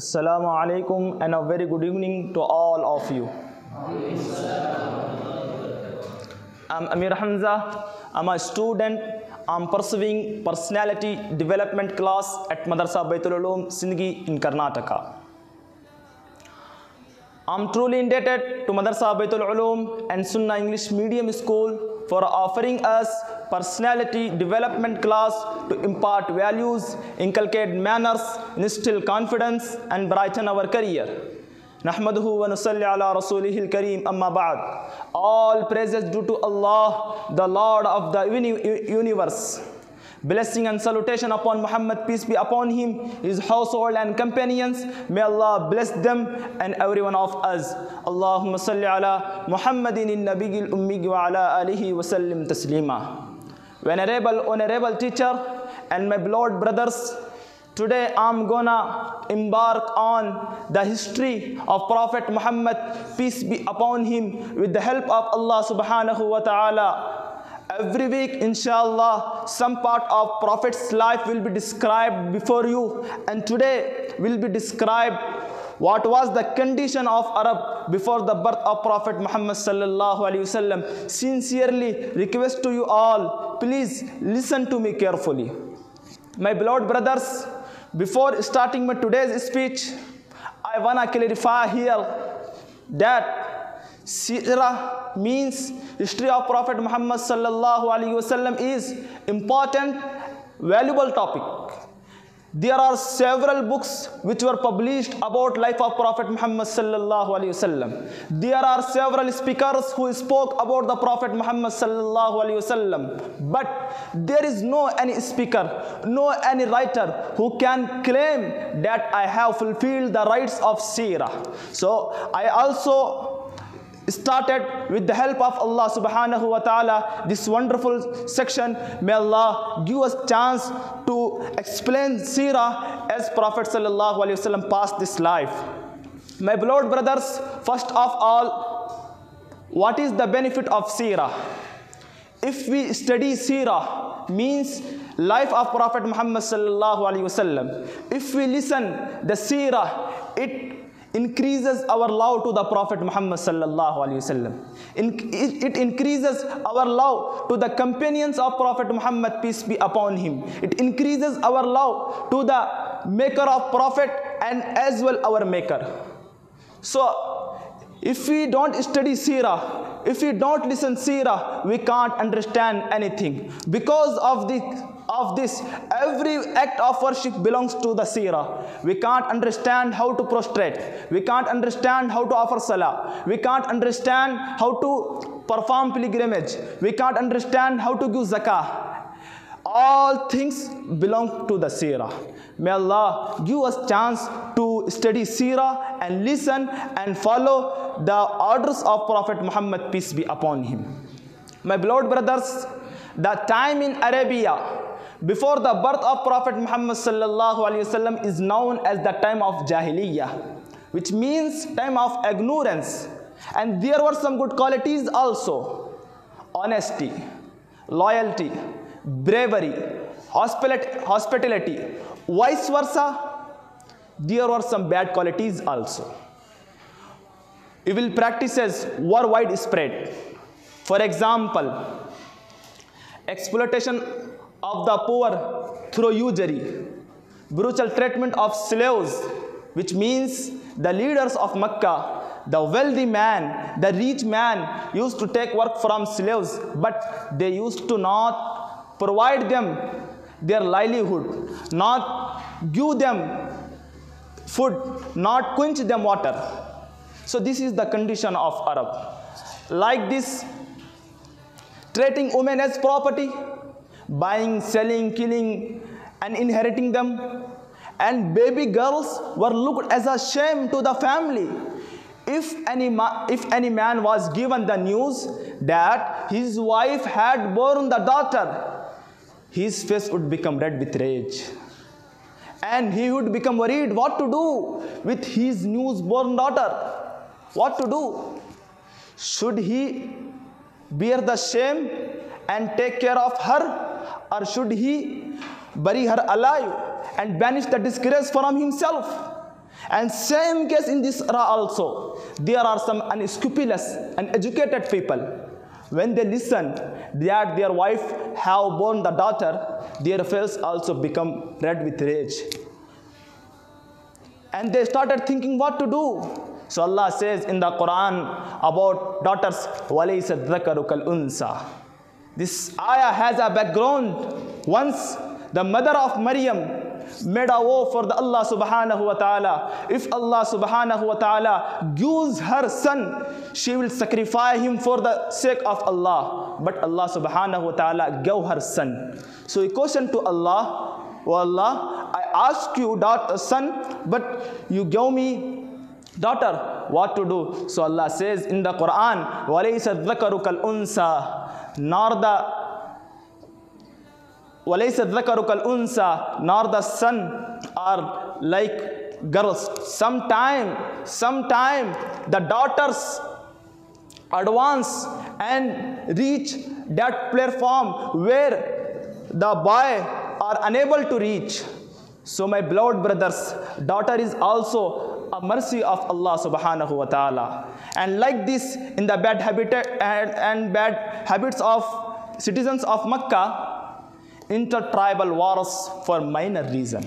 Assalamu alaikum and a very good evening to all of you. I'm Amir Hamza. I'm a student. I'm pursuing personality development class at Madrasa Baitul Uloom Sindhi in Karnataka. I'm truly indebted to Madrasa Baitul Uloom and Sunnah English Medium School for offering us personality development class to impart values, inculcate manners, instill confidence and brighten our career. Nahmaduhu wa nusalli ala rasulihil kareem amma ba'd. All praises due to Allah, the Lord of the universe. Blessing and salutation upon Muhammad, peace be upon him, his household and companions. May Allah bless them and every one of us. Allahumma salli ala Muhammadin nabiyil ummi wa ala alihi wa sallim taslima. Venerable, honorable teacher and my beloved brothers, today I'm gonna embark on the history of Prophet Muhammad, peace be upon him, with the help of Allah subhanahu wa ta'ala. Every week, inshallah, some part of Prophet's life will be described before you, and today will be described what was the condition of Arab before the birth of Prophet Muhammad sallallahu alaihi wasallam. Sincerely request to you all, please listen to me carefully. My beloved brothers, before starting my today's speech, I wanna clarify here that Sirah means history of Prophet Muhammad sallallahu alaihi wasallam is important, valuable topic. There are several books which were published about life of Prophet Muhammad sallallahu alaihi wasallam. There are several speakers who spoke about the Prophet Muhammad sallallahu alaihi wasallam. But there is no any speaker, no any writer who can claim that I have fulfilled the rights of Sirah. So I also started with the help of Allah subhanahu wa ta'ala this wonderful section. May Allah give us chance to explain Sirah as Prophet sallallahu alaihi wasallam passed this life. My beloved brothers, first of all, what is the benefit of Sirah? If we study Sirah, means life of Prophet Muhammad sallallahu alaihi wasallam. If we listen the Sirah, it increases our love to the Prophet Muhammad sallallahu alaihi wasallam. It increases our love to the companions of Prophet Muhammad, peace be upon him. It increases our love to the maker of Prophet and as well our maker. So if we don't study Sirah, if we don't listen Sirah, we can't understand anything. Because of this, every act of worship belongs to the Sirah. We can't understand how to prostrate. We can't understand how to offer salah. We can't understand how to perform pilgrimage. We can't understand how to give zakah. All things belong to the Sirah. May Allah give us chance to study Sirah and listen and follow the orders of Prophet Muhammad, peace be upon him. My beloved brothers, the time in Arabia before the birth of Prophet Muhammad sallallahu alaihi wasallam is known as the time of Jahiliyyah, which means time of ignorance. And there were some good qualities also: honesty, loyalty, bravery, hospitality. Vice versa, there were some bad qualities also. Evil practices were widespread. For example, exploitation of the poor through usury, brutal treatment of slaves, which means the leaders of Mecca, the wealthy man, the rich man used to take work from slaves, but they used to not provide them their livelihood, not give them food, not quench them water. So this is the condition of Arab. Like this, treating women as property, buying, selling, killing and inheriting them, and baby girls were looked as a shame to the family. If any man was given the news that his wife had born the daughter, his face would become red with rage, and he would become worried what to do with his newborn daughter. What to do? Should he bear the shame and take care of her, or should he bury her alive and banish the disgrace from himself? And same case in this era also. There are some unscrupulous, uneducated people. When they listen that their wife have born the daughter, their face also become red with rage. And they started thinking what to do. So Allah says in the Quran about daughters, وَلَيْسَ الذَّكَرُ كَالْأُنْثَى. This ayah has a background. Once the mother of Maryam made a vow for the Allah subhanahu wa ta'ala. If Allah subhanahu wa ta'ala gives her son, she will sacrifice him for the sake of Allah. But Allah subhanahu wa ta'ala gave her son. So he questioned to Allah, "Oh Allah, I asked you son, but you gave me daughter. What to do?" So Allah says in the Quran, وَلَيْسَ الذَّكَرُ كَالْأُنْثَى, nor the son are like girls. Sometime the daughters advance and reach that platform where the boy are unable to reach. So my beloved brothers, daughter is also a mercy of Allah subhanahu wa ta'ala. And like this, in the bad bad habits of citizens of Makkah, intertribal wars for minor reason.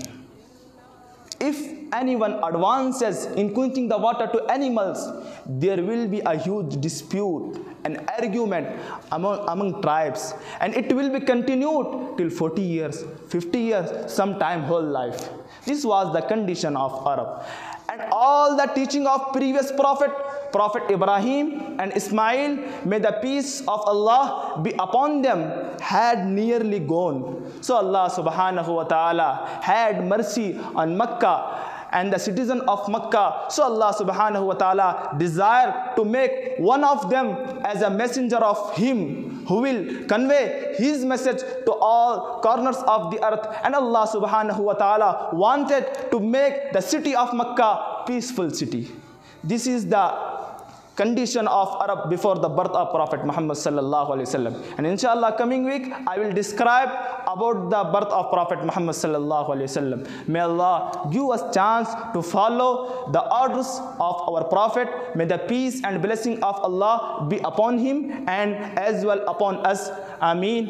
If anyone advances in quenching the water to animals, there will be a huge dispute and argument among tribes, and it will be continued till 40 years, 50 years, sometime whole life. This was the condition of Arab. And all the teaching of previous Prophet Ibrahim and Ismail, may the peace of Allah be upon them, had nearly gone. So Allah subhanahu wa ta'ala had mercy on Makkah and the citizen of Makkah. So Allah subhanahu wa ta'ala desired to make one of them as a messenger of him, who will convey his message to all corners of the earth. And Allah subhanahu wa ta'ala wanted to make the city of Makkah peaceful city. This is the condition of Arab before the birth of Prophet Muhammad sallallahu alaihi wasallam. And inshallah coming week I will describe about the birth of Prophet Muhammad sallallahu alaihi wasallam. May Allah give us chance to follow the orders of our Prophet. May the peace and blessing of Allah be upon him and as well upon us. Ameen.